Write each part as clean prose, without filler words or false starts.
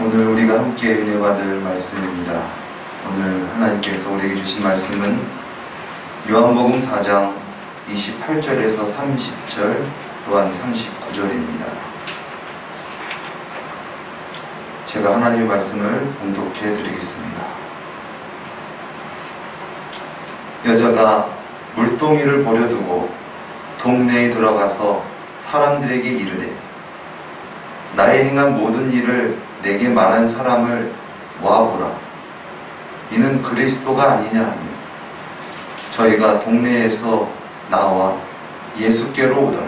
오늘 우리가 함께 은혜 받을 말씀입니다. 오늘 하나님께서 우리에게 주신 말씀은 요한복음 4장 28절에서 30절 또한 39절입니다. 제가 하나님의 말씀을 봉독해 드리겠습니다. 여자가 물동이를 버려두고 동네에 들어가서 사람들에게 이르되 나의 행한 모든 일을 내게 말한 사람을 모아보라. 이는 그리스도가 아니냐 하니 저희가 동네에서 나와 예수께로 오더라.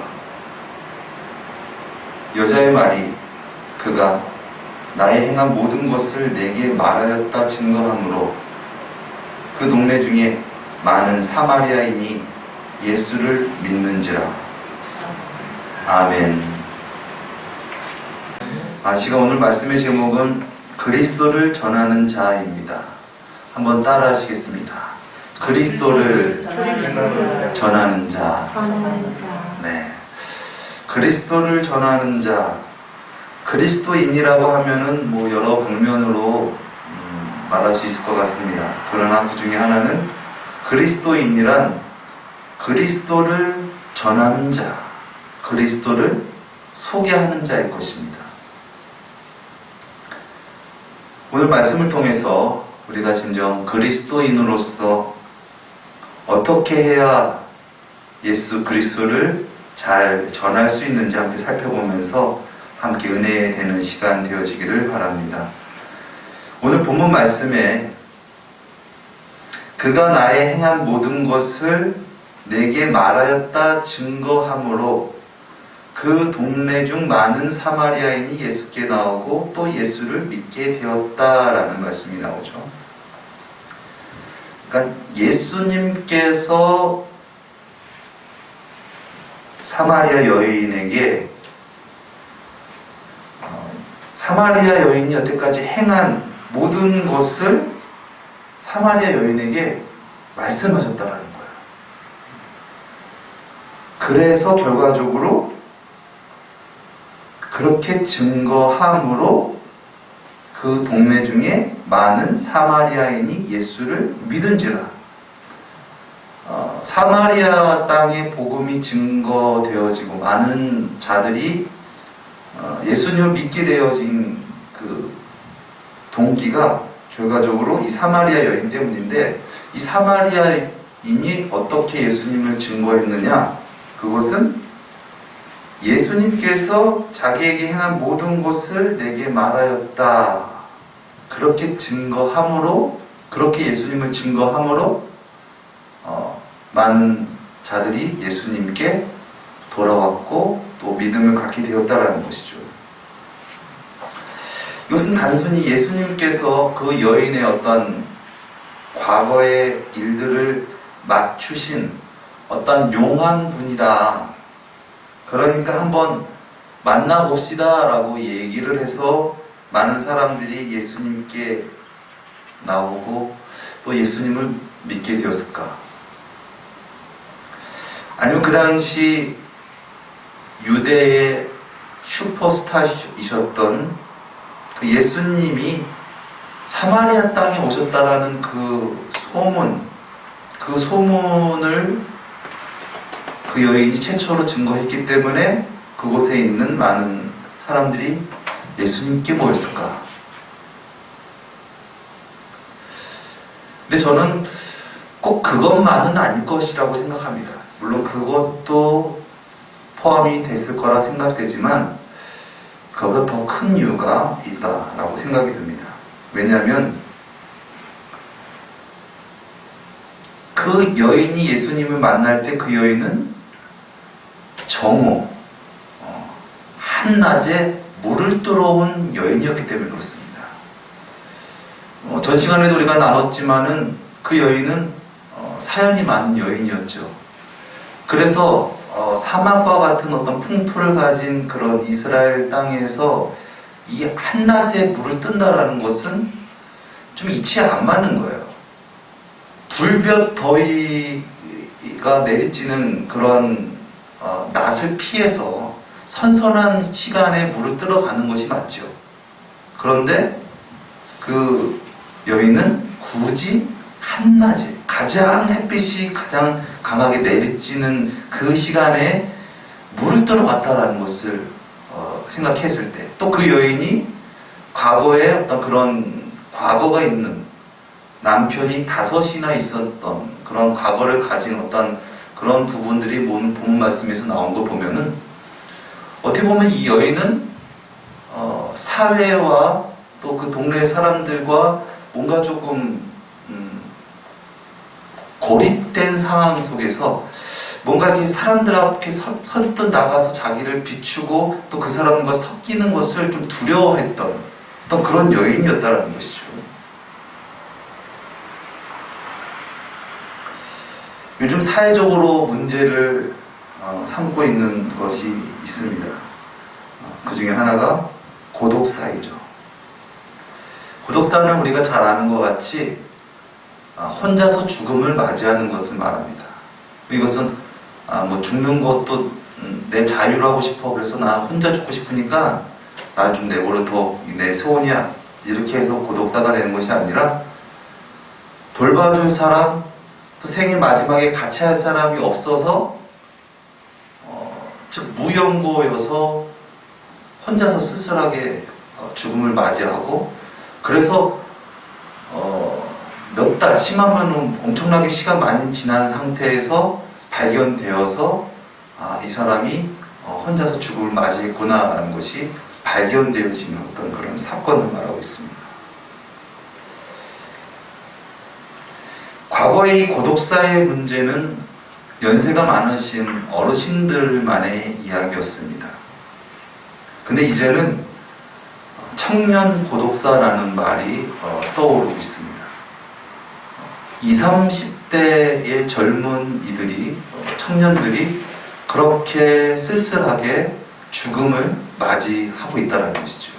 여자의 말이 그가 나의 행한 모든 것을 내게 말하였다 증거하므로 그 동네 중에 많은 사마리아인이 예수를 믿는지라. 아멘. 제가 오늘 말씀의 제목은 그리스도를 전하는 자입니다. 한번 따라 하시겠습니다. 그리스도를 전하는 자. 네. 그리스도를 전하는 자. 그리스도인이라고 하면은 여러 방면으로 말할 수 있을 것 같습니다. 그러나 그 중에 하나는 그리스도인이란 그리스도를 전하는 자, 그리스도를 소개하는 자일 것입니다. 오늘 말씀을 통해서 우리가 진정 그리스도인으로서 어떻게 해야 예수 그리스도를 잘 전할 수 있는지 함께 살펴보면서 함께 은혜되는 시간 되어지기를 바랍니다. 오늘 본문 말씀에 그가 나의 행한 모든 것을 내게 말하였다 증거함으로 그 동네 중 많은 사마리아인이 예수께 나오고 또 예수를 믿게 되었다라는 말씀이 나오죠. 그러니까 예수님께서 사마리아 여인에게 사마리아 여인이 여태까지 행한 모든 것을 사마리아 여인에게 말씀하셨다라는 거예요. 그래서 결과적으로 그렇게 증거함으로 그 동네 중에 많은 사마리아인이 예수를 믿은지라. 사마리아 땅의 복음이 증거되어지고 많은 자들이 예수님을 믿게 되어진 그 동기가 결과적으로 이 사마리아 여인 때문인데, 이 사마리아인이 어떻게 예수님을 증거했느냐? 그것은 예수님께서 자기에게 행한 모든 것을 내게 말하였다. 그렇게 증거함으로, 그렇게 예수님을 증거함으로 많은 자들이 예수님께 돌아왔고 또 믿음을 갖게 되었다라는 것이죠. 이것은 단순히 예수님께서 그 여인의 어떤 과거의 일들을 맞추신 어떤 용한 분이다. 그러니까 한번 만나봅시다 라고 얘기를 해서 많은 사람들이 예수님께 나오고 또 예수님을 믿게 되었을까? 아니면 그 당시 유대의 슈퍼스타이셨던 그 예수님이 사마리아 땅에 오셨다라는 그 소문을 그 여인이 최초로 증거했기 때문에 그곳에 있는 많은 사람들이 예수님께 모였을까? 근데 저는 꼭 그것만은 아닐 것이라고 생각합니다. 물론 그것도 포함이 됐을 거라 생각되지만 그보다 더 큰 이유가 있다라고 생각이 듭니다. 왜냐하면 그 여인이 예수님을 만날 때 그 여인은 정오, 한낮에 물을 들어온 여인이었기 때문에 그렇습니다. 전 시간에도 우리가 나눴지만은 그 여인은 사연이 많은 여인이었죠. 그래서 사막과 같은 어떤 풍토를 가진 그런 이스라엘 땅에서 이 한낮에 물을 뜬다라는 것은 좀 이치에 안 맞는 거예요. 불볕 더위가 내리쬐는 그런 낯을 피해서 선선한 시간에 물을 뜨러 가는 것이 맞죠. 그런데 그 여인은 굳이 한낮에 가장 햇빛이 가장 강하게 내리쬐는 그 시간에 물을 떠러 왔다라는 것을 생각했을 때, 또 그 여인이 과거에 어떤 그런 과거가 있는, 남편이 5이나 있었던 그런 과거를 가진 어떤 그런 부분들이 본 말씀에서 나온 거 보면은, 어떻게 보면 이 여인은 사회와 또 그 동네 사람들과 뭔가 조금 고립된 상황 속에서 뭔가 이렇게 사람들 앞에 선뜻 나가서 자기를 비추고 또 그 사람과 섞이는 것을 좀 두려워했던 어떤 그런 여인이었다는 것이죠. 요즘 사회적으로 문제를 삼고 있는 것이 있습니다. 그 중에 하나가 고독사이죠. 고독사는 우리가 잘 아는 것 같이 혼자서 죽음을 맞이하는 것을 말합니다. 이것은 뭐 죽는 것도 내 자유로 하고 싶어, 그래서 나 혼자 죽고 싶으니까 나를 좀 내버려둬, 내 소원이야, 이렇게 해서 고독사가 되는 것이 아니라, 돌봐줄 사람, 또 생일 마지막에 같이 할 사람이 없어서 즉 무연고여서 혼자서 쓸쓸하게 죽음을 맞이하고, 그래서 몇 달, 심하면 엄청나게 시간 많이 지난 상태에서 발견되어서 이 사람이 혼자서 죽음을 맞이했구나 라는 것이 발견되어지는 어떤 그런 사건을 말하고 있습니다. 과거의 고독사의 문제는 연세가 많으신 어르신들만의 이야기였습니다. 근데 이제는 청년 고독사라는 말이 떠오르고 있습니다. 20, 30대의 젊은이들이, 청년들이 그렇게 쓸쓸하게 죽음을 맞이하고 있다는 것이죠.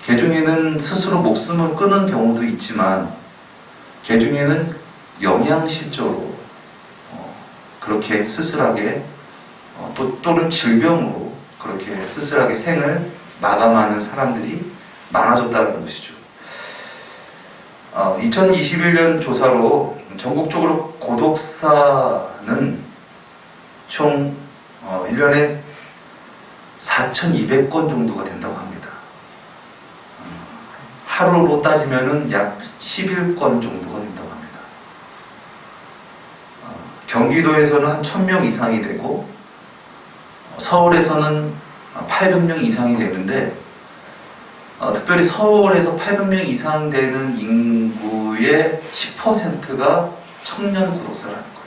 개중에는 스스로 목숨을 끊은 경우도 있지만, 개중에는 영양실조로 그렇게 쓸쓸하게 또는 질병으로 그렇게 쓸쓸하게 생을 마감하는 사람들이 많아졌다는 것이죠. 2021년 조사로 전국적으로 고독사는 총 1년에 4,200건 정도가 된다고 합니다. 하루로 따지면 약 11건 정도가 된다고 합니다. 경기도에서는 한 1,000명 이상이 되고, 서울에서는 800명 이상이 되는데, 특별히 서울에서 800명 이상 되는 인구의 10%가 청년 고독사라는 거예요.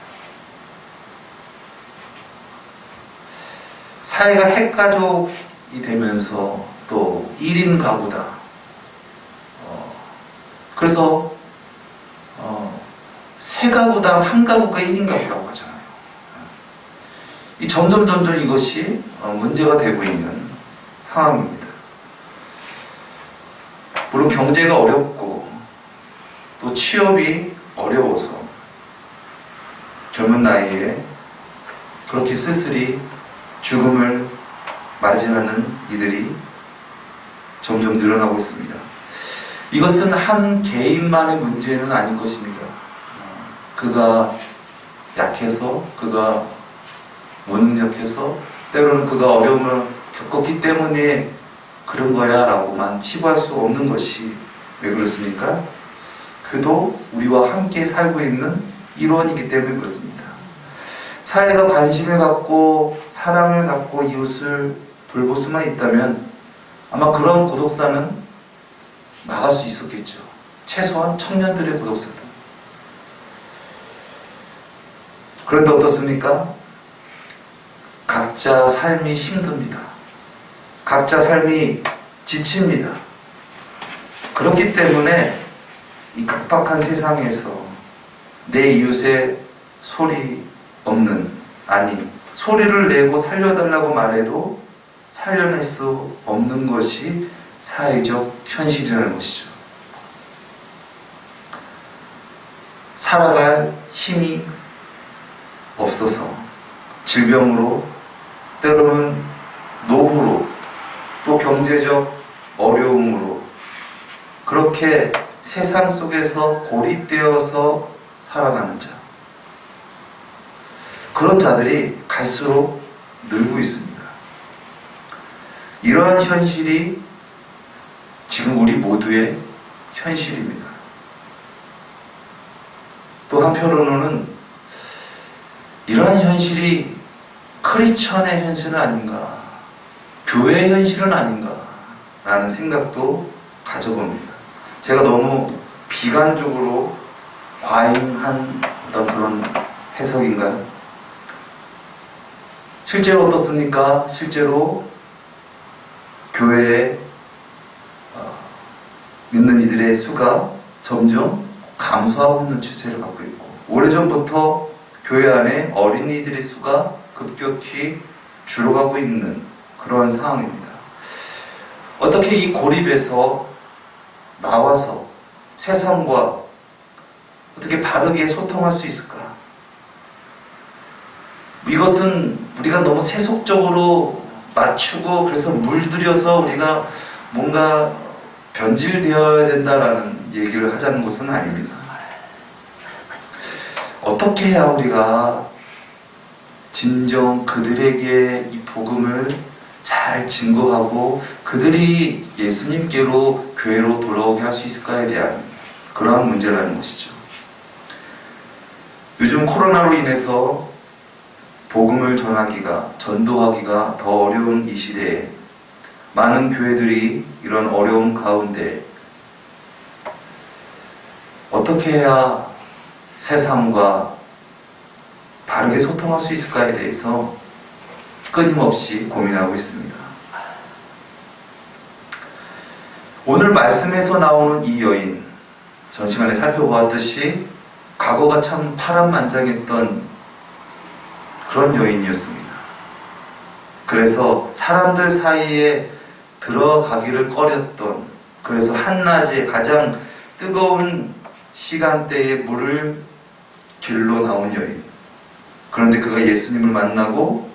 사회가 핵가족이 되면서 또 1인 가구다. 그래서 세 가구당 한 가구가 1인 가구라고 하잖아요. 점점 이것이 문제가 되고 있는 상황입니다. 물론 경제가 어렵고 또 취업이 어려워서 젊은 나이에 그렇게 쓸쓸히 죽음을 맞이하는 이들이 점점 늘어나고 있습니다. 이것은 한 개인만의 문제는 아닌 것입니다. 그가 약해서, 그가 무능력해서, 때로는 그가 어려움을 겪었기 때문에 그런 거야 라고만 치부할 수 없는 것이 왜 그렇습니까? 그도 우리와 함께 살고 있는 일원이기 때문에 그렇습니다. 사회가 관심을 갖고 사랑을 갖고 이웃을 돌볼 수만 있다면 아마 그런 고독사는 막을 수 있었겠죠. 최소한 청년들의 고독사다. 그런데 어떻습니까? 각자 삶이 힘듭니다. 각자 삶이 지칩니다. 그렇기 때문에 이 각박한 세상에서 내 이웃의 소리 없는, 아니 소리를 내고 살려달라고 말해도 살려낼 수 없는 것이 사회적 현실이라는 것이죠. 살아갈 힘이 없어서 질병으로, 때로는 노후로, 또 경제적 어려움으로 그렇게 세상 속에서 고립되어서 살아가는 자, 그런 자들이 갈수록 늘고 있습니다. 이러한 현실이 지금 우리 모두의 현실입니다. 또 한편으로는 이러한 현실이 크리스천의 현실은 아닌가, 교회의 현실은 아닌가 라는 생각도 가져봅니다. 제가 너무 비관적으로 과잉한 어떤 그런 해석인가요? 실제로 어떻습니까? 실제로 교회에 믿는 이들의 수가 점점 감소하고 있는 추세를 갖고 있고, 오래전부터 교회 안에 어린이들의 수가 급격히 줄어가고 있는 그러한 상황입니다. 어떻게 이 고립에서 나와서 세상과 어떻게 바르게 소통할 수 있을까? 이것은 우리가 너무 세속적으로 맞추고 그래서 물들여서 우리가 뭔가 변질되어야 된다라는 얘기를 하자는 것은 아닙니다. 어떻게 해야 우리가 진정 그들에게 이 복음을 잘 증거하고 그들이 예수님께로 교회로 돌아오게 할 수 있을까에 대한 그러한 문제라는 것이죠. 요즘 코로나로 인해서 복음을 전하기가, 전도하기가 더 어려운 이 시대에 많은 교회들이 이런 어려움 가운데 어떻게 해야 세상과 바르게 소통할 수 있을까에 대해서 끊임없이 고민하고 있습니다. 오늘 말씀에서 나오는 이 여인, 전 시간에 살펴보았듯이 과거가 참 파란만장했던 그런 여인이었습니다. 그래서 사람들 사이에 들어가기를 꺼렸던, 그래서 한낮에 가장 뜨거운 시간대에 물을 길러 나온 여인. 그런데 그가 예수님을 만나고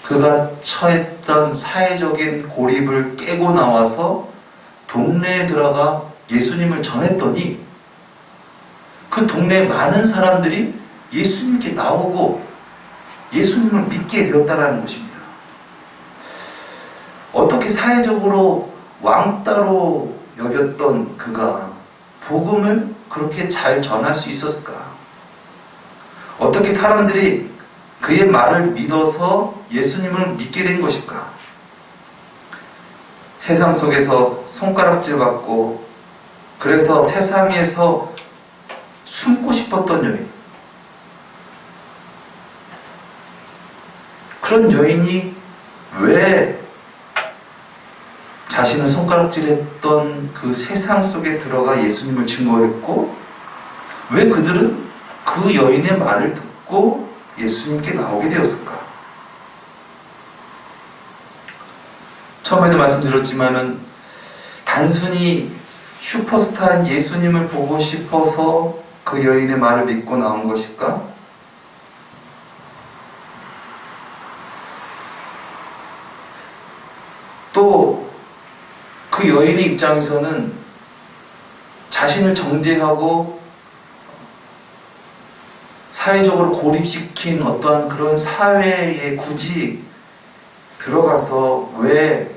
그가 처했던 사회적인 고립을 깨고 나와서 동네에 들어가 예수님을 전했더니 그 동네에 많은 사람들이 예수님께 나오고 예수님을 믿게 되었다는 것입니다. 어떻게 사회적으로 왕따로 여겼던 그가 복음을 그렇게 잘 전할 수 있었을까? 어떻게 사람들이 그의 말을 믿어서 예수님을 믿게 된 것일까? 세상 속에서 손가락질 받고 그래서 세상에서 숨고 싶었던 여인, 그런 여인이 왜 자신을 손가락질했던 그 세상 속에 들어가 예수님을 증거했고, 왜 그들은 그 여인의 말을 듣고 예수님께 나오게 되었을까? 처음에도 말씀드렸지만은 단순히 슈퍼스타인 예수님을 보고 싶어서 그 여인의 말을 믿고 나온 것일까? 또 그 여인의 입장에서는 자신을 정죄하고 사회적으로 고립시킨 어떠한 그런 사회에 굳이 들어가서 왜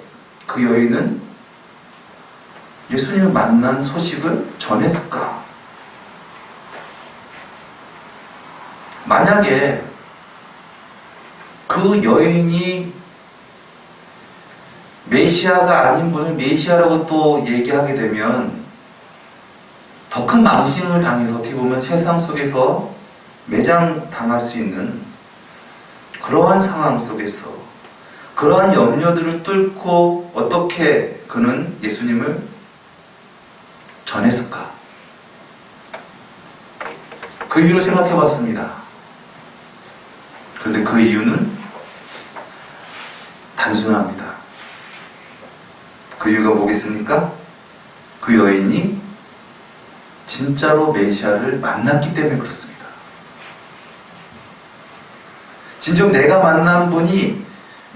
그 여인은 예수님을 만난 소식을 전했을까? 만약에 그 여인이 메시아가 아닌 분을 메시아라고 또 얘기하게 되면 더 큰 망신을 당해서 어떻게 보면 세상 속에서 매장당할 수 있는 그러한 상황 속에서 그러한 염려들을 뚫고 어떻게 그는 예수님을 전했을까? 그 이유를 생각해 봤습니다. 그런데 그 이유는 단순합니다. 그 이유가 뭐겠습니까? 그 여인이 진짜로 메시아를 만났기 때문에 그렇습니다. 진정 내가 만난 분이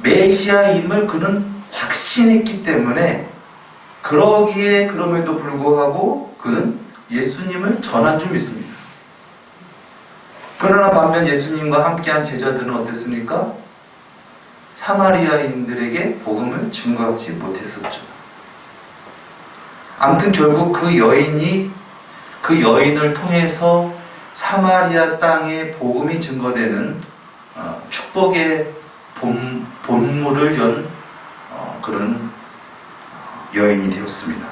메시아임을 그는 확신했기 때문에 그러기에 그럼에도 불구하고 그는 예수님을 전한 줄 믿습니다. 그러나 반면 예수님과 함께한 제자들은 어땠습니까? 사마리아인들에게 복음을 증거하지 못했었죠. 아무튼 결국 그 여인을 통해서 사마리아 땅에 복음이 증거되는 축복의 본물을 연 그런 여인이 되었습니다.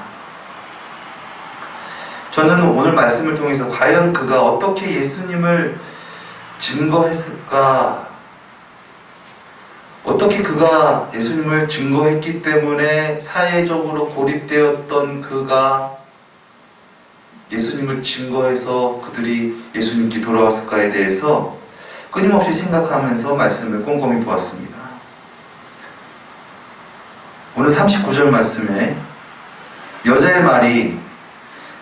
저는 오늘 말씀을 통해서 과연 그가 어떻게 예수님을 증거했을까? 어떻게 그가 예수님을 증거했기 때문에 사회적으로 고립되었던 그가 예수님을 증거해서 그들이 예수님께 돌아왔을까에 대해서 끊임없이 생각하면서 말씀을 꼼꼼히 보았습니다. 오늘 39절 말씀에 여자의 말이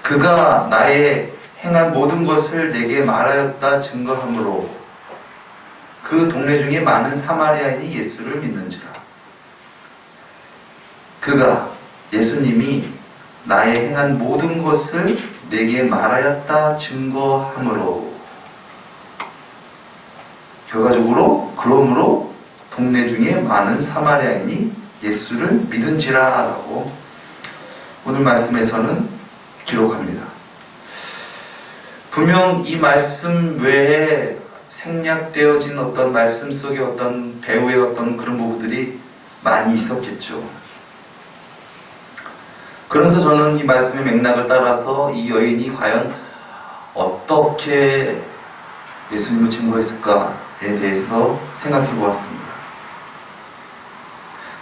그가 나의 행한 모든 것을 내게 말하였다 증거하므로 그 동네 중에 많은 사마리아인이 예수를 믿는지라. 그가 예수님이 나의 행한 모든 것을 내게 말하였다 증거하므로, 결과적으로 그러므로 동네 중에 많은 사마리아인이 예수를 믿은지라 라고 오늘 말씀에서는 기록합니다. 분명 이 말씀 외에 생략되어진 어떤 말씀 속에 어떤 배우의 어떤 그런 부분들이 많이 있었겠죠. 그러면서 저는 이 말씀의 맥락을 따라서 이 여인이 과연 어떻게 예수님을 증거했을까에 대해서 생각해 보았습니다.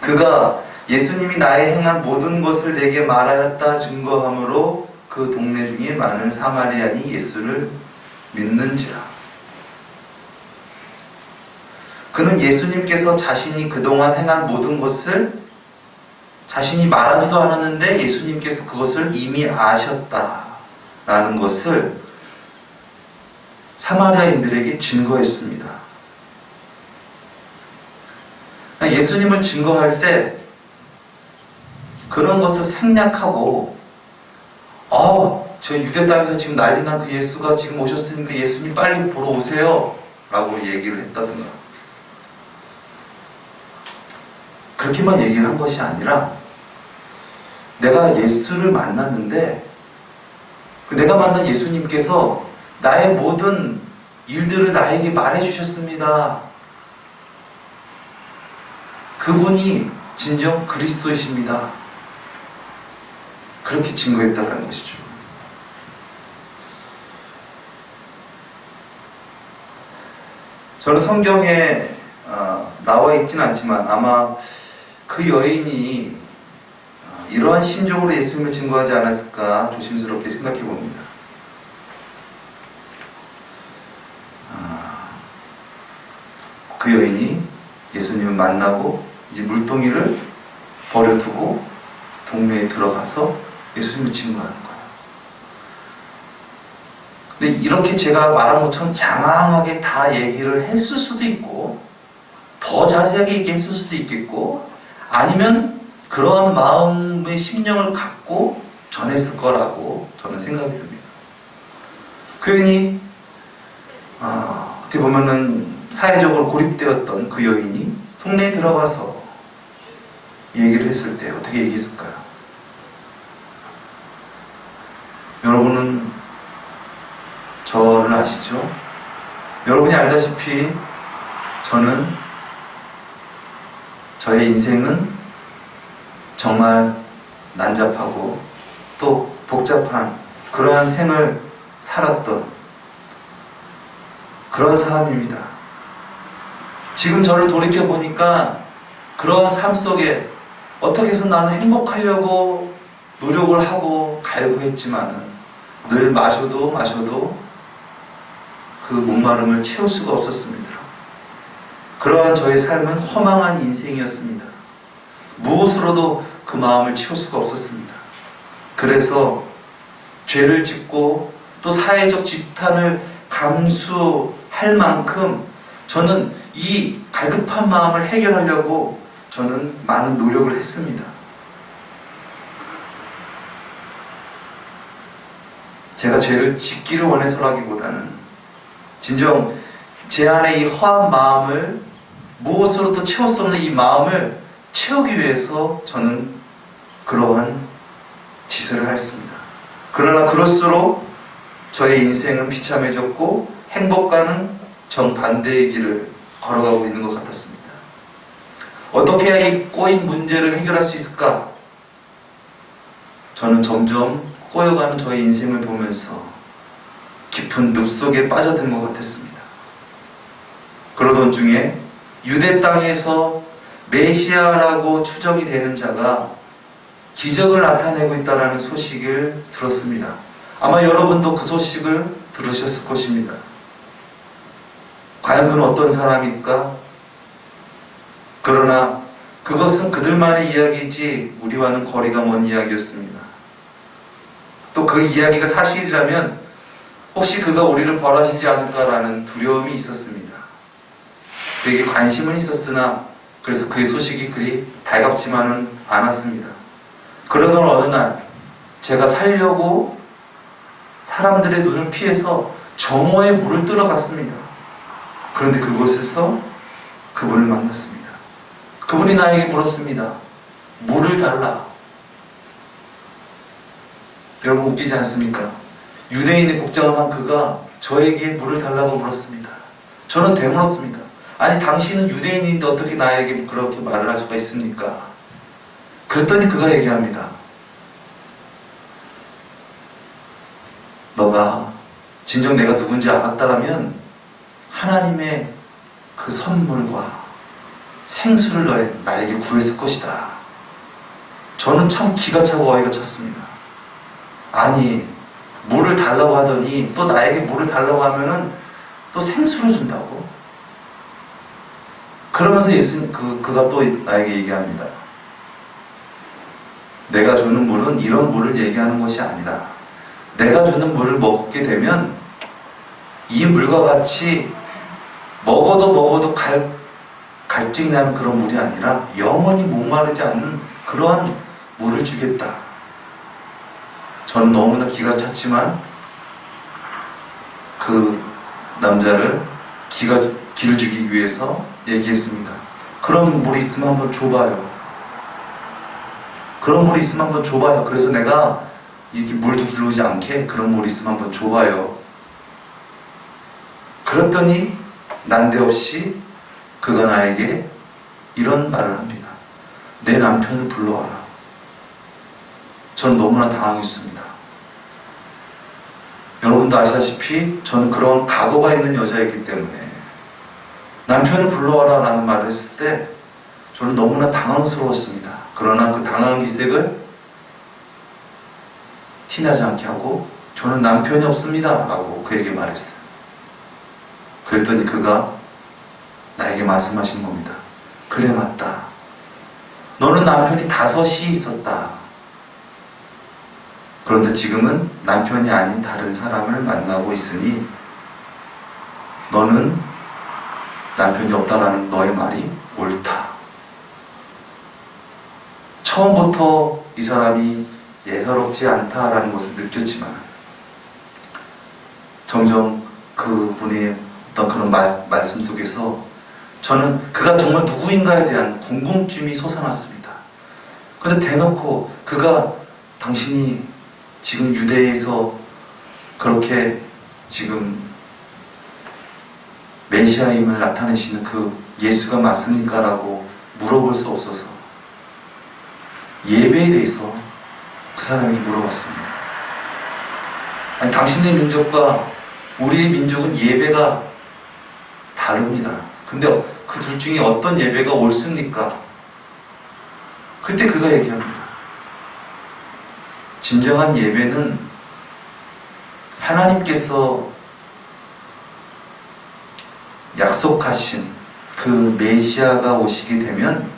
그가 예수님이 나의 행한 모든 것을 내게 말하였다 증거하므로 그 동네 중에 많은 사마리아인이 예수를 믿는지라. 그는 예수님께서 자신이 그동안 행한 모든 것을 자신이 말하지도 않았는데 예수님께서 그것을 이미 아셨다라는 것을 사마리아인들에게 증거했습니다. 예수님을 증거할 때 그런 것을 생략하고 저 유대 땅에서 지금 난리난 그 예수가 지금 오셨으니까 예수님 빨리 보러 오세요 라고 얘기를 했다든가, 그렇게만 얘기를 한 것이 아니라 내가 예수를 만났는데 내가 만난 예수님께서 나의 모든 일들을 나에게 말해주셨습니다. 그분이 진정 그리스도이십니다. 그렇게 증거했다는 것이죠. 저는 성경에 나와 있지는 않지만 아마 그 여인이 이러한 심정으로 예수님을 증거하지 않았을까 조심스럽게 생각해 봅니다. 그 여인이 예수님을 만나고 이제 물동이를 버려두고 동네에 들어가서 예수님을 증거하는 거예요. 근데 이렇게 제가 말한 것처럼 장황하게 다 얘기를 했을 수도 있고 더 자세하게 얘기했을 수도 있겠고, 아니면 그러한 마음의 심령을 갖고 전했을 거라고 저는 생각이 듭니다. 그 여인이 어떻게 보면은 사회적으로 고립되었던 그 여인이 동네에 들어가서 얘기를 했을 때 어떻게 얘기했을까요? 여러분은 저를 아시죠? 여러분이 알다시피 저의 인생은 정말 난잡하고 또 복잡한 그러한 생을 살았던 그런 사람입니다. 지금 저를 돌이켜보니까 그러한 삶 속에 어떻게 해서 나는 행복하려고 노력을 하고 갈구했지만은 늘 마셔도 그 목마름을 채울 수가 없었습니다. 그러한 저의 삶은 허망한 인생이었습니다. 무엇으로도 그 마음을 채울 수가 없었습니다. 그래서 죄를 짓고 또 사회적 지탄을 감수할 만큼 저는 이 갈급한 마음을 해결하려고 저는 많은 노력을 했습니다. 제가 죄를 짓기를 원해서라기보다는 진정 제 안에 이 허한 마음을 무엇으로도 채울 수 없는 이 마음을 채우기 위해서 저는 그러한 짓을 하였습니다. 그러나 그럴수록 저의 인생은 비참해졌고 행복과는 정반대의 길을 걸어가고 있는 것 같았습니다. 어떻게 해야 이 꼬인 문제를 해결할 수 있을까? 저는 점점 꼬여가는 저의 인생을 보면서 깊은 늪 속에 빠져든 것 같았습니다. 그러던 중에 유대 땅에서 메시아라고 추정이 되는 자가 기적을 나타내고 있다는 소식을 들었습니다. 아마 여러분도 그 소식을 들으셨을 것입니다. 과연 그는 어떤 사람일까? 그러나 그것은 그들만의 이야기이지 우리와는 거리가 먼 이야기였습니다. 또 그 이야기가 사실이라면 혹시 그가 우리를 벌하시지 않을까라는 두려움이 있었습니다. 그에게 관심은 있었으나 그래서 그의 소식이 그리 달갑지만은 않았습니다. 그러던 어느 날 제가 살려고 사람들의 눈을 피해서 정오에 물을 뜨러 갔습니다. 그런데 그곳에서 그분을 만났습니다. 그분이 나에게 물었습니다. 물을 달라. 여러분 웃기지 않습니까? 유대인의 복장을 한 그가 저에게 물을 달라고 물었습니다. 저는 되물었습니다. 아니 당신은 유대인인데 어떻게 나에게 그렇게 말을 할 수가 있습니까? 그랬더니 그가 얘기합니다. 너가 진정 내가 누군지 알았다라면 하나님의 그 선물과 생수를 나에게 구했을 것이다. 저는 참 기가 차고 어이가 찼습니다. 아니 물을 달라고 하더니 또 나에게 물을 달라고 하면은 또 생수를 준다고? 그러면서 그가 또 나에게 얘기합니다. 내가 주는 물은 이런 물을 얘기하는 것이 아니다. 내가 주는 물을 먹게 되면 이 물과 같이 먹어도 갈증이 나는 그런 물이 아니라 영원히 목마르지 않는 그러한 물을 주겠다. 저는 너무나 기가 찼지만 그 남자를 기를 주기 위해서 얘기했습니다. 그런 물이 있으면 한번 줘봐요. 그런 물이 있으면 한번 줘봐요. 그래서 내가 이렇게 물도 길러오지 않게 그런 물이 있으면 한번 줘봐요. 그랬더니 난데없이 그가 나에게 이런 말을 합니다. 내 남편을 불러와라. 저는 너무나 당황했습니다. 여러분도 아시다시피 저는 그런 각오가 있는 여자이기 때문에 남편을 불러와라 라는 말을 했을 때 저는 너무나 당황스러웠습니다. 그러나 그 당황한 기색을 티나지 않게 하고 저는 남편이 없습니다 라고 그에게 말했어요. 그랬더니 그가 나에게 말씀하신 겁니다. 그래 맞다. 너는 남편이 5이 있었다. 그런데 지금은 남편이 아닌 다른 사람을 만나고 있으니 너는 남편이 없다라는 너의 말이 옳다. 처음부터 이 사람이 예사롭지 않다라는 것을 느꼈지만 점점 그분의 어떤 그런 말씀 속에서 저는 그가 정말 누구인가에 대한 궁금증이 솟아났습니다. 그런데 대놓고 그가 당신이 지금 유대에서 그렇게 지금 메시아임을 나타내시는 그 예수가 맞습니까? 라고 물어볼 수 없어서 예배에 대해서 그 사람에게 물어봤습니다. 아니, 당신의 민족과 우리의 민족은 예배가 다릅니다. 근데 그 둘 중에 어떤 예배가 옳습니까? 그때 그가 얘기합니다. 진정한 예배는 하나님께서 약속하신 그 메시아가 오시게 되면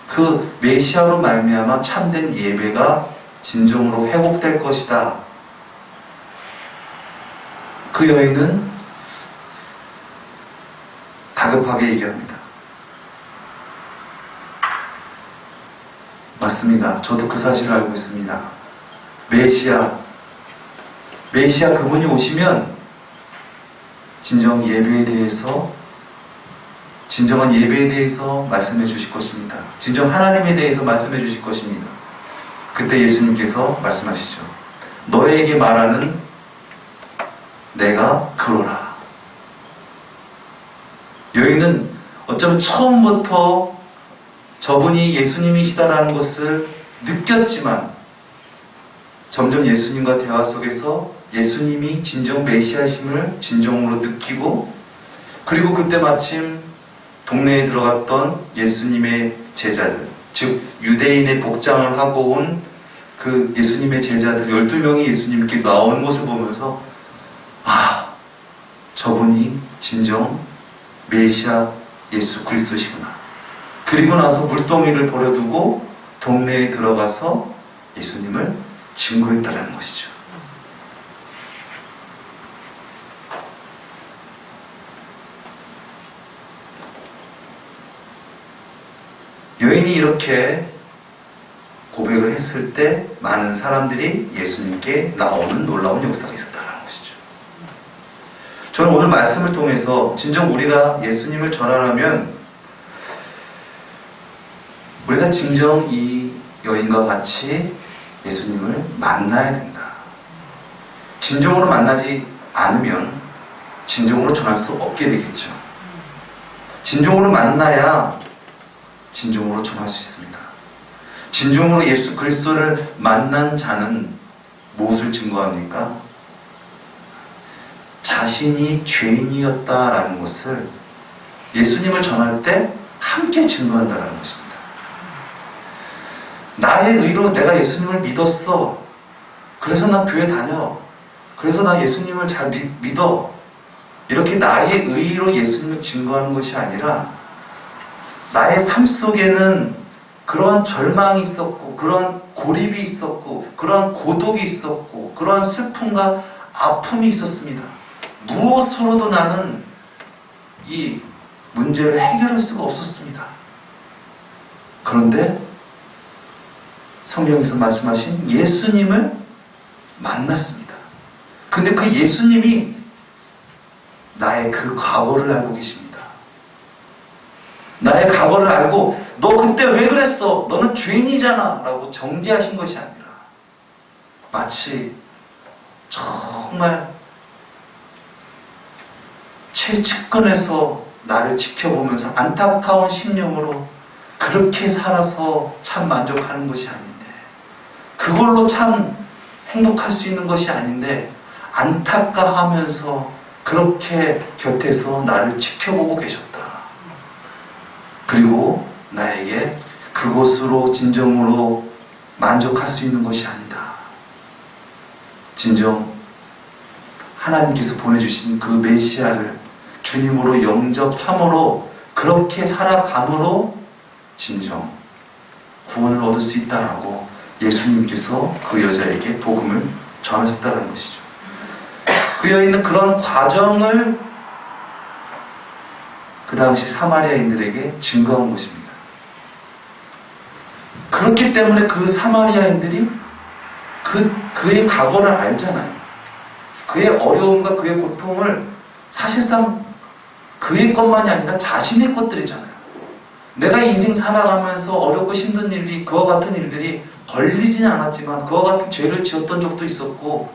그 메시아로 말미암아 참된 예배가 진정으로 회복될 것이다. 그 여인은 다급하게 얘기합니다. 맞습니다. 저도 그 사실을 알고 있습니다. 메시아, 메시아 그분이 오시면 진정한 예배에 대해서 말씀해 주실 것입니다. 진정 하나님에 대해서 말씀해 주실 것입니다. 그때 예수님께서 말씀하시죠. 너에게 말하는 내가 그러라. 여인은 어쩌면 처음부터 저분이 예수님이시다라는 것을 느꼈지만 점점 예수님과 대화 속에서 예수님이 진정 메시아심을 진정으로 느끼고, 그리고 그때 마침 동네에 들어갔던 예수님의 제자들, 즉 유대인의 복장을 하고 온 그 예수님의 제자들 12명이 예수님께 나오는 모습을 보면서 저분이 진정 메시아 예수 그리스도시구나. 그리고 나서 물동이를 버려두고 동네에 들어가서 예수님을 증거했다라는 것이죠. 여인이 이렇게 고백을 했을 때 많은 사람들이 예수님께 나오는 놀라운 역사가 있었다는 것이죠. 저는 오늘 말씀을 통해서 진정 우리가 예수님을 전하려면 우리가 진정 이 여인과 같이 예수님을 만나야 된다. 진정으로 만나지 않으면 진정으로 전할 수 없게 되겠죠. 진정으로 만나야 진정으로 전할 수 있습니다. 진정으로 예수 그리스도를 만난 자는 무엇을 증거합니까? 자신이 죄인이었다라는 것을 예수님을 전할 때 함께 증거한다는 것입니다. 나의 의로 내가 예수님을 믿었어. 그래서 나 교회 다녀. 그래서 나 예수님을 잘 믿어. 이렇게 나의 의로 예수님을 증거하는 것이 아니라 나의 삶 속에는 그러한 절망이 있었고, 그러한 고립이 있었고, 그러한 고독이 있었고, 그러한 슬픔과 아픔이 있었습니다. 무엇으로도 나는 이 문제를 해결할 수가 없었습니다. 그런데 성경에서 말씀하신 예수님을 만났습니다. 근데 그 예수님이 나의 그 과거를 알고 계십니다. 나의 과거를 알고 너 그때 왜 그랬어? 너는 죄인이잖아 라고 정죄하신 것이 아니라 마치 정말 최측근에서 나를 지켜보면서 안타까운 심령으로 그렇게 살아서 참 만족하는 것이 아닌데, 그걸로 참 행복할 수 있는 것이 아닌데 안타까워하면서 그렇게 곁에서 나를 지켜보고 계셨다. 그리고 나에게 그것으로 진정으로 만족할 수 있는 것이 아니다. 진정 하나님께서 보내주신 그 메시아를 주님으로 영접함으로, 그렇게 살아감으로 진정 구원을 얻을 수 있다라고 예수님께서 그 여자에게 복음을 전하셨다는 것이죠. 그 여인은 그런 과정을 그 당시 사마리아인들에게 증거한 것입니다. 그렇기 때문에 그 사마리아인들이 그의 과거를 알잖아요. 그의 어려움과 그의 고통을 사실상 그의 것만이 아니라 자신의 것들이잖아요. 내가 인생 살아가면서 어렵고 힘든 일이, 그와 같은 일들이 걸리진 않았지만 그와 같은 죄를 지었던 적도 있었고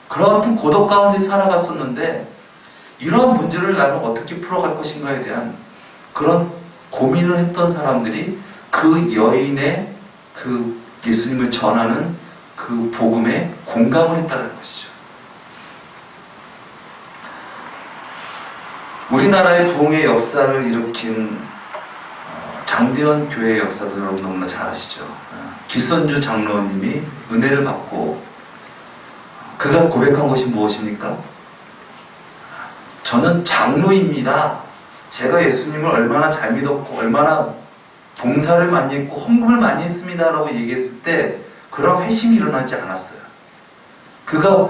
그와 같은 고독 가운데 살아갔었는데, 이러한 문제를 나는 어떻게 풀어갈 것인가에 대한 그런 고민을 했던 사람들이 그 여인의 그 예수님을 전하는 그 복음에 공감을 했다는 것이죠. 우리나라의 부흥의 역사를 일으킨 장대원 교회의 역사도 여러분 너무나 잘 아시죠. 기선주 장로님이 은혜를 받고 그가 고백한 것이 무엇입니까? 저는 장로입니다. 제가 예수님을 얼마나 잘 믿었고 얼마나 봉사를 많이 했고 헌금을 많이 했습니다 라고 얘기했을 때 그런 회심이 일어나지 않았어요. 그가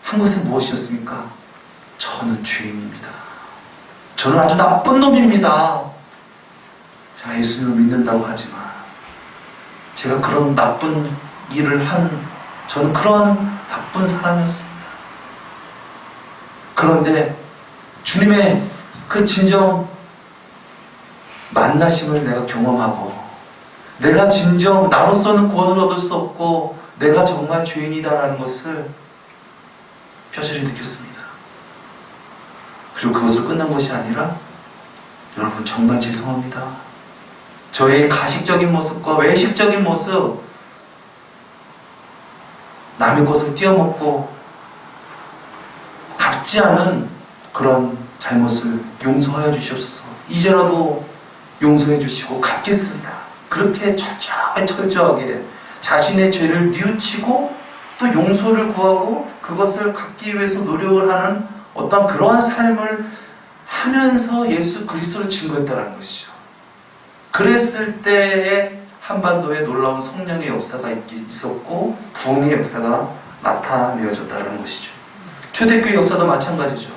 한 것은 무엇이었습니까? 저는 죄인입니다. 저는 아주 나쁜 놈입니다. 제가 예수님을 믿는다고 하지만 제가 그런 나쁜 일을 하는, 저는 그런 나쁜 사람이었습니다. 그런데 주님의 그 진정 만나심을 내가 경험하고, 내가 진정 나로서는 구원을 얻을 수 없고 내가 정말 죄인이다라는 것을 뼈저리 느꼈습니다. 그리고 그것을 끝난 것이 아니라, 여러분 정말 죄송합니다, 저의 가식적인 모습과 외식적인 모습, 남의 것을 띄어먹고 갚지 않은 그런 잘못을 용서하여 주시옵소서. 이제라도 용서해 주시고 갚겠습니다. 그렇게 철저하게 자신의 죄를 뉘우치고 또 용서를 구하고 그것을 갚기 위해서 노력을 하는 어떤 그러한 삶을 하면서 예수 그리스도를 증거했다는 것이죠. 그랬을 때에 한반도에 놀라운 성령의 역사가 있었고 부흥의 역사가 나타내어졌다는 것이죠. 초대교회 역사도 마찬가지죠.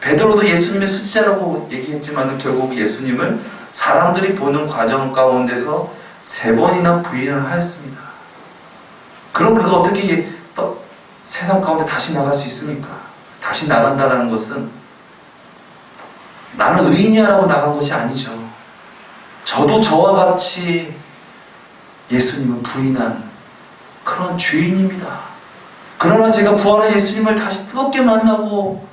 베드로도 예수님의 수지자라고 얘기했지만 결국 예수님을 사람들이 보는 과정 가운데서 3번이나 부인을 하였습니다. 그럼 그가 어떻게 세상 가운데 다시 나갈 수 있습니까? 다시 나간다는 것은 나는 의인이야라고 나간 것이 아니죠. 저도 저와 같이 예수님을 부인한 그런 죄인입니다. 그러나 제가 부활한 예수님을 다시 뜨겁게 만나고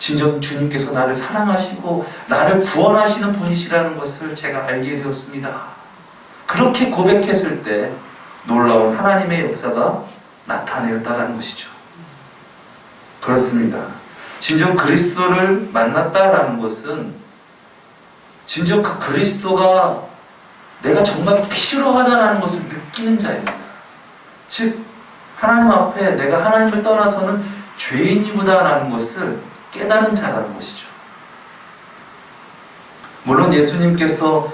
진정 주님께서 나를 사랑하시고 나를 구원하시는 분이시라는 것을 제가 알게 되었습니다. 그렇게 고백했을 때 놀라운 하나님의 역사가 나타내었다는 것이죠. 그렇습니다. 진정 그리스도를 만났다라는 것은 진정 그 그리스도가 내가 정말 필요하다는 것을 느끼는 자입니다. 즉 하나님 앞에 내가 하나님을 떠나서는 죄인이구나라는 것을 깨닫는 자라는 것이죠. 물론 예수님께서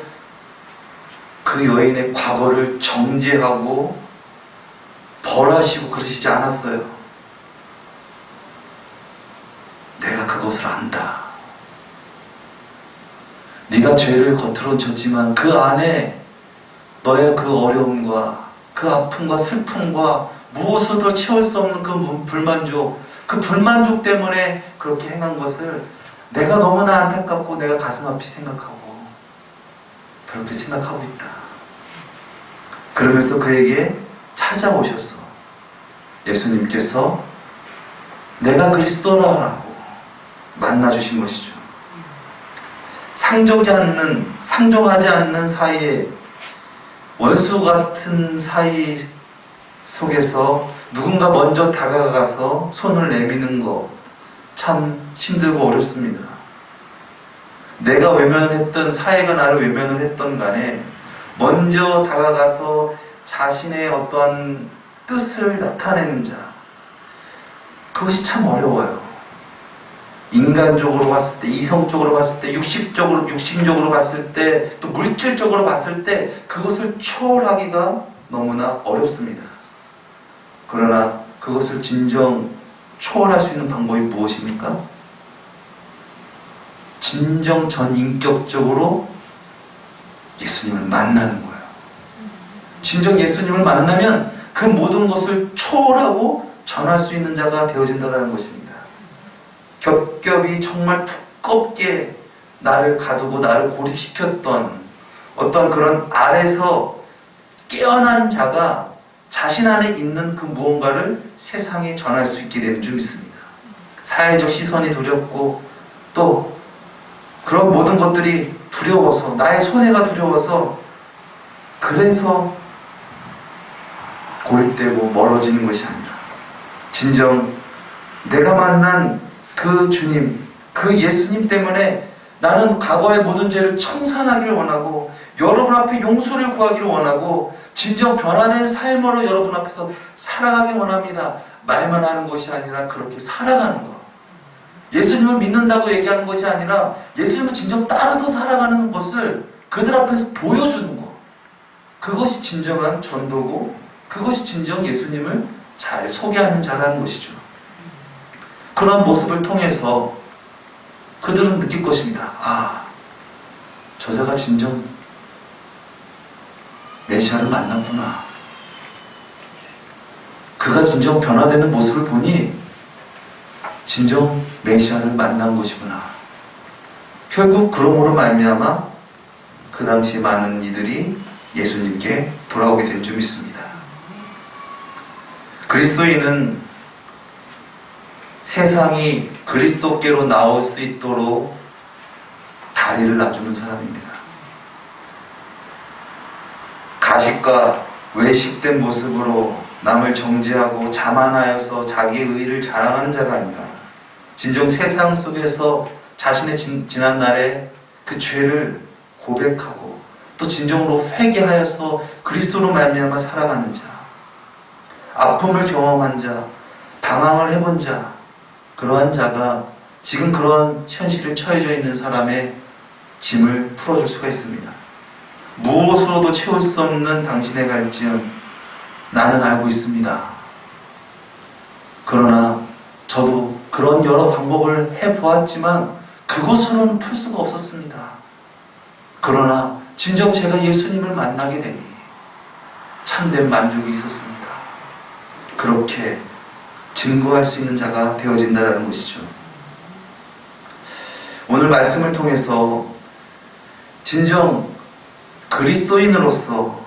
그 여인의 과거를 정죄하고 벌하시고 그러시지 않았어요. 내가 그것을 안다. 네가 죄를 겉으로는 졌지만 그 안에 너의 그 어려움과 그 아픔과 슬픔과 무엇으로도 채울 수 없는 그 불만족, 그 불만족 때문에 그렇게 행한 것을 내가 너무나 안타깝고 내가 가슴 아피 생각하고 그렇게 생각하고 있다. 그러면서 그에게 찾아오셔서 예수님께서 내가 그리스도라고 만나주신 것이죠. 상종하지 않는 사이에, 원수 같은 사이 속에서 누군가 먼저 다가가서 손을 내미는 것 참 힘들고 어렵습니다. 내가 외면을 했던, 사회가 나를 외면을 했던 간에 먼저 다가가서 자신의 어떠한 뜻을 나타내는 자, 그것이 참 어려워요. 인간적으로 봤을 때, 이성적으로 봤을 때, 육신적으로 봤을 때, 또 물질적으로 봤을 때 그것을 초월하기가 너무나 어렵습니다. 그러나 그것을 진정 초월할 수 있는 방법이 무엇입니까? 진정 전인격적으로 예수님을 만나는 거예요. 진정 예수님을 만나면 그 모든 것을 초월하고 전할 수 있는 자가 되어진다는 것입니다. 겹겹이 정말 두껍게 나를 가두고 나를 고립시켰던 어떤 그런 알에서 깨어난 자가 자신 안에 있는 그 무언가를 세상에 전할 수 있게 되는 줄 믿습니다. 사회적 시선이 두렵고 또 그런 모든 것들이 두려워서, 나의 손해가 두려워서, 그래서 고립되고 멀어지는 것이 아니라 진정 내가 만난 그 주님, 그 예수님 때문에 나는 과거의 모든 죄를 청산하기를 원하고 여러분 앞에 용서를 구하기를 원하고 진정 변화된 삶으로 여러분 앞에서 살아가기 원합니다. 말만 하는 것이 아니라 그렇게 살아가는 것. 예수님을 믿는다고 얘기하는 것이 아니라 예수님을 진정 따라서 살아가는 것을 그들 앞에서 보여주는 것. 그것이 진정한 전도고 그것이 진정 예수님을 잘 소개하는 자라는 것이죠. 그런 모습을 통해서 그들은 느낄 것입니다. 아, 저자가 진정 메시아를 만났구나. 그가 진정 변화되는 모습을 보니 진정 메시아를 만난 것이구나. 결국 그러므로 말미암아 그 당시 많은 이들이 예수님께 돌아오게 된 줄 믿습니다. 그리스도인은 세상이 그리스도께로 나올 수 있도록 다리를 놔주는 사람입니다. 가식과 외식된 모습으로 남을 정죄하고 자만하여서 자기의 의의를 자랑하는 자가 아니라 진정 세상 속에서 자신의 지난 날에 그 죄를 고백하고 또 진정으로 회개하여서 그리스도로 말미암아 살아가는 자, 아픔을 경험한 자, 방황을 해본 자, 그러한 자가 지금 그러한 현실에 처해져 있는 사람의 짐을 풀어줄 수가 있습니다. 무엇으로도 채울 수 없는 당신의 갈증 나는 알고 있습니다. 그러나 저도 그런 여러 방법을 해보았지만 그것으로는 풀 수가 없었습니다. 그러나 진정 제가 예수님을 만나게 되니 참된 만족이 있었습니다. 그렇게 증거할 수 있는 자가 되어진다는 것이죠. 오늘 말씀을 통해서 진정 그리스도인으로서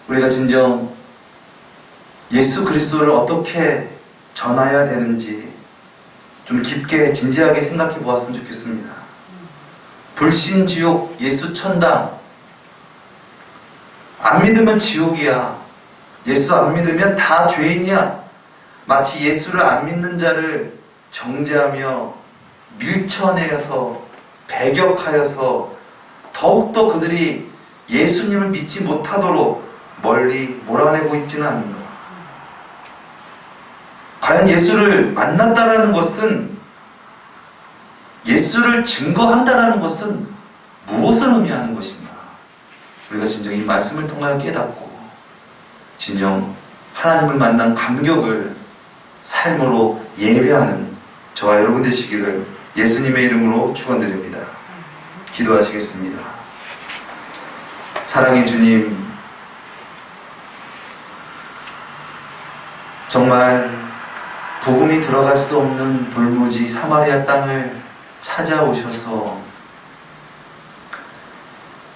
우리가 진정 예수 그리스도를 어떻게 전해야 되는지 좀 깊게 진지하게 생각해 보았으면 좋겠습니다. 불신지옥, 예수 천당. 안 믿으면 지옥이야. 예수 안 믿으면 다 죄인이야. 마치 예수를 안 믿는 자를 정죄하며 밀쳐내서 배격하여서 더욱더 그들이 예수님을 믿지 못하도록 멀리 몰아내고 있지는 않은가. 과연 예수를 만났다라는 것은, 예수를 증거한다라는 것은 무엇을 의미하는 것인가? 우리가 진정 이 말씀을 통하여 깨닫고 진정 하나님을 만난 감격을 삶으로 예배하는 저와 여러분 되시기를 예수님의 이름으로 축원드립니다. 기도하시겠습니다. 사랑의 주님, 정말 복음이 들어갈 수 없는 불무지 사마리아 땅을 찾아오셔서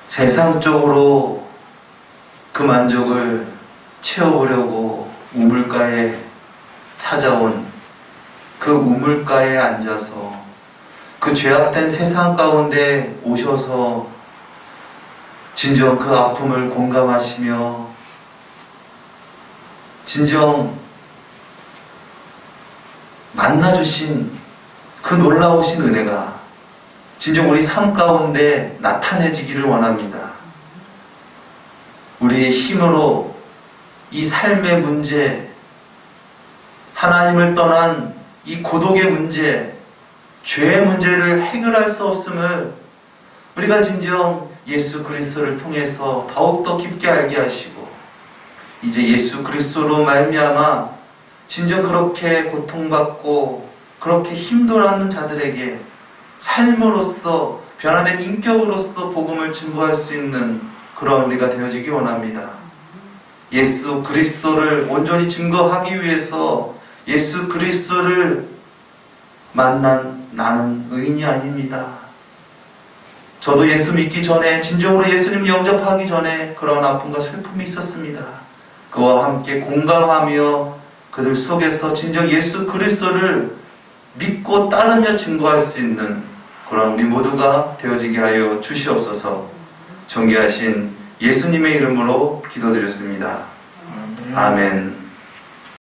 세상적으로 그 만족을 채워보려고 우물가에 찾아온 그 우물가에 앉아서 그 죄악된 세상 가운데 오셔서 진정 그 아픔을 공감하시며 진정 만나주신 그 놀라우신 은혜가 진정 우리 삶 가운데 나타내지기를 원합니다. 우리의 힘으로 이 삶의 문제, 하나님을 떠난 이 고독의 문제, 죄의 문제를 해결할 수 없음을 우리가 진정 예수 그리스도를 통해서 더욱더 깊게 알게 하시고 이제 예수 그리스도로 말미암아 진정 그렇게 고통받고 그렇게 힘들어하는 자들에게 삶으로서 변화된 인격으로서 복음을 증거할 수 있는 그런 우리가 되어지기 원합니다. 예수 그리스도를 온전히 증거하기 위해서 예수 그리스도를 만난 나는 의인이 아닙니다. 저도 예수 믿기 전에 진정으로 예수님 영접하기 전에 그런 아픔과 슬픔이 있었습니다. 그와 함께 공감하며 그들 속에서 진정 예수 그리스도를 믿고 따르며 증거할 수 있는 그런 우리 모두가 되어지게 하여 주시옵소서. 존귀하신 예수님의 이름으로 기도드렸습니다. 아멘.